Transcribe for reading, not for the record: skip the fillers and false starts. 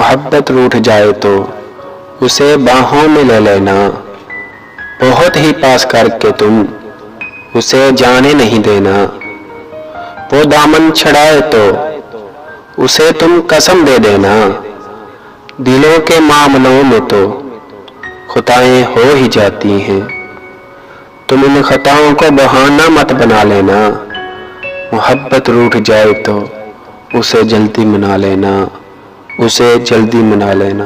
मोहब्बत रूठ जाए तो उसे बाहों में ले लेना। बहुत ही पास करके तुम उसे जाने नहीं देना। वो दामन छड़ाए तो उसे तुम कसम दे देना। दिलों के मामलों में तो खताएं हो ही जाती हैं। तुम इन खताओं को बहाना मत बना लेना। मोहब्बत रूठ जाए तो उसे जल्दी मना लेना, उसे जल्दी मना लेना।